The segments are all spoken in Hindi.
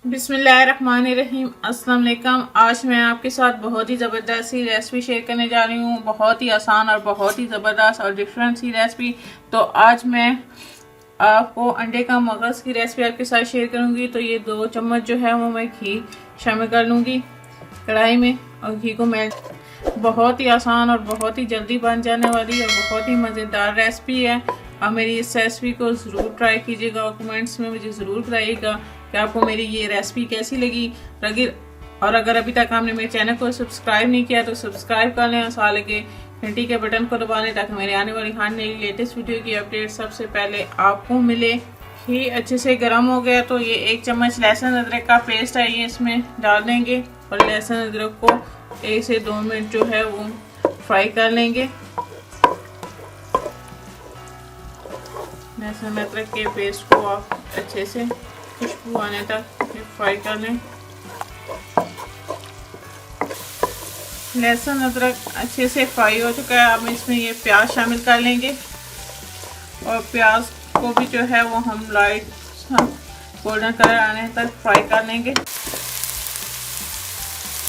बिस्मिल्लाहिर्रहमानिर्रहीम। अस्सलाम वालेकुम। आज मैं आपके साथ बहुत ही ज़बरदस्त सी रेसिपी शेयर करने जा रही हूँ। बहुत ही आसान और बहुत ही ज़बरदस्त और डिफरेंट सी रेसिपी। तो आज मैं आपको अंडे का मगज़ की रेसिपी आपके साथ शेयर करूँगी। तो ये 2 चम्मच जो है वो मैं घी शामिल कर लूँगी कढ़ाई में, और घी को मैं बहुत ही आसान और बहुत ही जल्दी बन जाने वाली और बहुत ही मज़ेदार रेसिपी है। आप मेरी इस रेसिपी को ज़रूर ट्राई कीजिएगा और कमेंट्स में मुझे ज़रूर बताइएगा कि आपको मेरी ये रेसिपी कैसी लगी। और अगर अभी तक आपने मेरे चैनल को सब्सक्राइब नहीं किया तो सब्सक्राइब कर लें और साथ लगे घंटी के बटन को दबा लें ताकि मेरे आने वाली हर नई लेटेस्ट वीडियो की अपडेट सबसे पहले आपको मिले। घी अच्छे से गर्म हो गया तो ये 1 चम्मच लहसुन अदरक का पेस्ट है, ये इसमें डाल देंगे और लहसुन अदरक को 1 से 2 मिनट जो है वो फ्राई कर लेंगे। लहसुन अदरक के पेस्ट को आप अच्छे से खुशबू आने तक फ्राई कर लें। लहसुन अदरक अच्छे से फ्राई हो चुका है। अब इसमें ये प्याज शामिल कर लेंगे और प्याज को भी जो है वो हम लाइट गोल्डन कलर आने तक फ्राई कर लेंगे।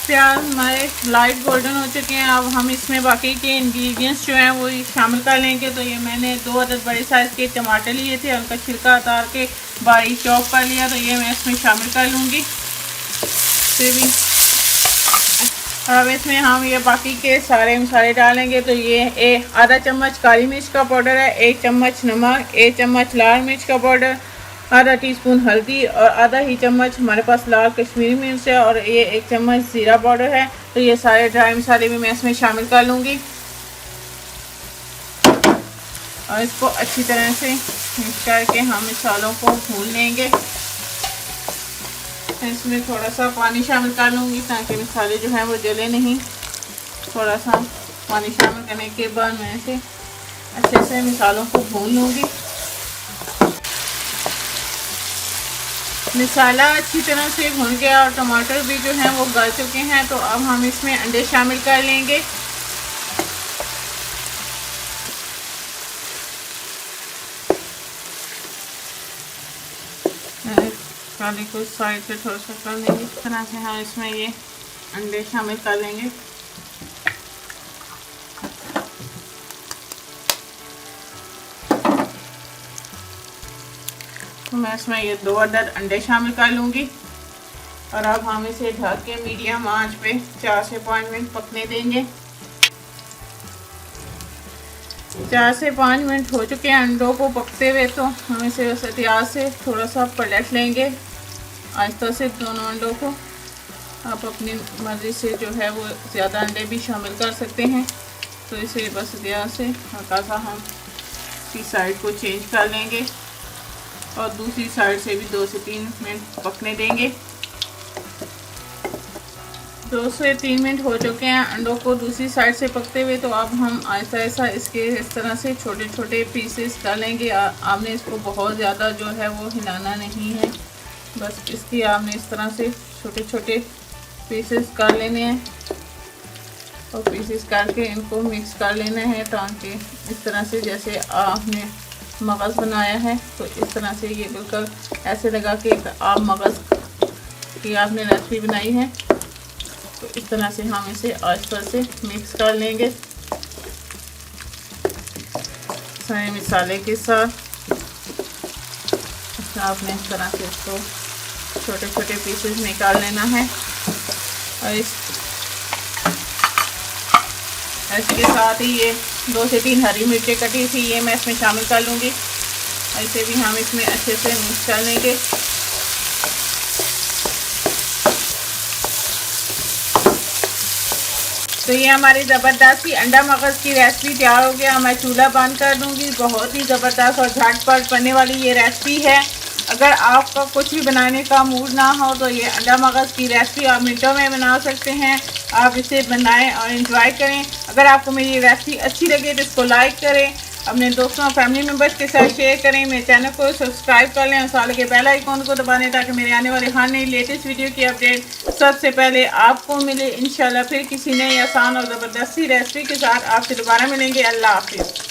प्याज हमारे लाइट गोल्डन हो चुके हैं। अब हम इसमें बाकी के इंग्रेडिएंट्स जो हैं वो शामिल कर लेंगे। तो ये मैंने 2 अदद बड़े साइज़ के टमाटर लिए थे, उनका छिलका उतार के बारीक चॉप कर लिया, तो ये मैं इसमें शामिल कर लूँगी। अब इसमें हम ये बाकी के सारे मसाले डालेंगे। तो ये आधा चम्मच काली मिर्च का पाउडर है, 1 चम्मच नमक, 1 चम्मच लाल मिर्च का पाउडर, आधा टीस्पून हल्दी और आधा ही चम्मच हमारे पास लाल कश्मीरी मिर्च है, और ये 1 चम्मच ज़ीरा पाउडर है। तो ये सारे ड्राई मसाले भी मैं इसमें शामिल कर लूँगी और इसको अच्छी तरह से मिक्स करके हम मसालों को भून लेंगे। इसमें थोड़ा सा पानी शामिल कर लूँगी ताकि मसाले जो हैं वो जले नहीं। थोड़ा सा पानी शामिल करने के बाद मैं इसे अच्छे से मसालों को भून लूँगी। मसाला अच्छी तरह से भून गया और टमाटर भी जो हैं वो गल चुके हैं। तो अब हम इसमें अंडे शामिल कर लेंगे। काली को साइड पे थोड़ा सा कर लेंगे। इस तरह से हम इसमें ये अंडे शामिल कर लेंगे। तो मैं इसमें ये 2 अदद अंडे शामिल कर लूँगी और अब हम इसे ढक के मीडियम आंच पे 4 से 5 मिनट पकने देंगे। 4 से 5 मिनट हो चुके हैं अंडों को पकते हुए। तो हम इसे एहतियात से थोड़ा सा पलट लेंगे आहिस्ता से दोनों अंडों को। आप अपनी मर्ज़ी से जो है वो ज़्यादा अंडे भी शामिल कर सकते हैं। तो इसे बस एहतियात से हल्का सा हम इसकी साइड को चेंज कर लेंगे और दूसरी साइड से भी 2 से 3 मिनट पकने देंगे। 2 से 3 मिनट हो चुके हैं अंडों को दूसरी साइड से पकते हुए। तो अब हम ऐसा ऐसा इसके इस तरह से छोटे छोटे पीसेस डालेंगे। आपने इसको बहुत ज़्यादा जो है वो हिलाना नहीं है, बस इसकी आपने इस तरह से छोटे छोटे पीसेस कर लेने हैं और पीसेस करके इनको मिक्स कर लेना है ताकि इस तरह से जैसे आपने मगज़ बनाया है तो इस तरह से ये बिल्कुल ऐसे लगा कि आप मगज़ की आपने रेसिपी बनाई है। तो इस तरह से हम इसे आहिस्ता से मिक्स कर लेंगे सारे मसाले के साथ। आपने इस तरह से इसको छोटे छोटे पीसेस निकाल लेना है और इसके साथ ही ये 2 से 3 हरी मिर्चें कटी थी ये मैं इसमें शामिल कर लूँगी। ऐसे भी हम इसमें अच्छे से मिक्स कर लेंगे। तो ये हमारी ज़बरदस्त सी अंडा मगज़ की रेसिपी तैयार हो गया। मैं चूल्हा बंद कर दूँगी। बहुत ही ज़बरदस्त और झटपट बनने वाली ये रेसिपी है। अगर आपका कुछ भी बनाने का मूड ना हो तो ये अंडा मगज़ की रेसिपी आप मिनटों में बना सकते हैं। आप इसे बनाएं और एंजॉय करें। अगर आपको मेरी ये रेसिपी अच्छी लगे तो इसको लाइक करें, अपने दोस्तों और फैमिली मेम्बर्स के साथ शेयर करें। मेरे चैनल को सब्सक्राइब कर लें और साथ के बेल आइकन को दबा दें ताकि मेरे आने वाले हर नई लेटेस्ट वीडियो की अपडेट सबसे पहले आपको मिले। इंशाल्लाह फिर किसी नई आसान और ज़बरदस्ती रेसिपी के साथ आपसे दोबारा मिलेंगे। अल्लाह हाफिज़।